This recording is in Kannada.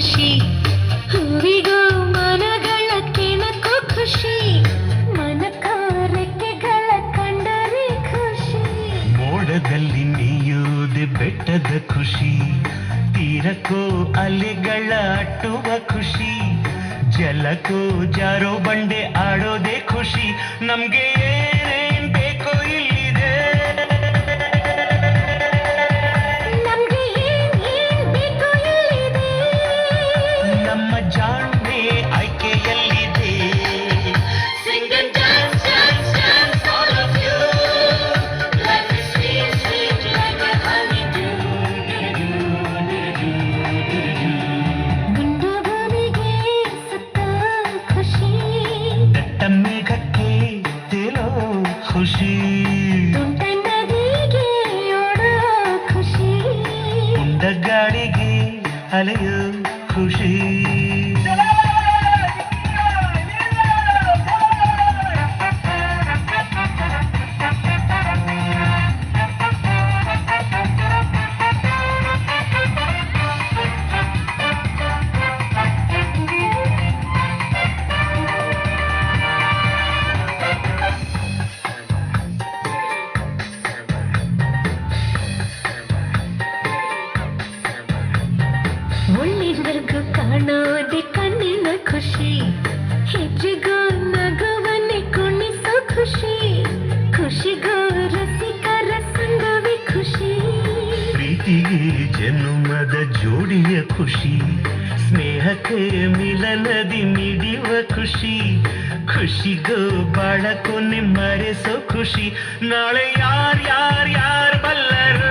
ಖುಷಿ ಹೂವಿಗೂ ಮನಗಳ ಕೆಣಕು ಖುಷಿ ಮನಕ ರೆಕ್ಕೆಗಳ ಕಂಡರೆ ಖುಷಿ ಮೋಡದಲ್ಲಿ ನೀಯೋದೆ ಬೆಟ್ಟದ ಖುಷಿ ತೀರಕ್ಕೋ ಅಲೆಗಳ ಅಟ್ಟುವ ಖುಷಿ ಜಲಕ್ಕೋ ಜಾರೋ ಬಂಡೆ ಆಡೋದೆ ಖುಷಿ ನಮ್ಗೆ ಏನೇನ್ ಬೇಕೋ ಇಲ್ಲಿದೆ ನಮ್ಗೆ ಏನ್ ಬೇಕೋ ಇಲ್ಲಿದೆ ನಮ್ಮ ಜಾಣ್ಮೆ ಆಯ್ಕೆಯಲ್ಲಿದೆ Sing and dance, dance, dance, all of you. Life is sweet, sweet like a honeydew. ಗುಂಡು ಭೂಮಿಗೆ ಸುತ್ತ ಖುಷಿ ದಟ್ಟ ಮೇಘಕ್ಕೆ ತೇಲೋ ಖುಷಿ ತುಂಟ ನದಿಗೆ ಓಡೋ ಖುಷಿ ಉಂಡ ಗಾಳಿಗೆ ಅಲೆಯೋ ಖುಷಿ ಒಳ್ಳೆವರೆಗೂ ಕಾಣೋದೆ ಕಣ್ಣಿನ ಖುಷಿ ಹೆಜ್ಜೆಗೂ ನಗುವನ್ನೇ ಕುಣಿಸೋ ಖುಷಿ ಖುಷಿಗೂ ರಸಿಕರ ಸಂಗವೇ ಖುಷಿ ಪ್ರೀತಿಗೆ ಜನ್ಮದ ಜೋಡಿಯ ಖುಷಿ ಸ್ನೇಹಕ್ಕೆ ಮಿಲನದಿ ನೀಡುವ ಖುಷಿ ಖುಷಿಗೂ ಬಾಳ ಕೊನೆ ಮರೆಸೋ ಖುಷಿ ನಾಳೆ ಯಾರ್ ಬಲ್ಲರು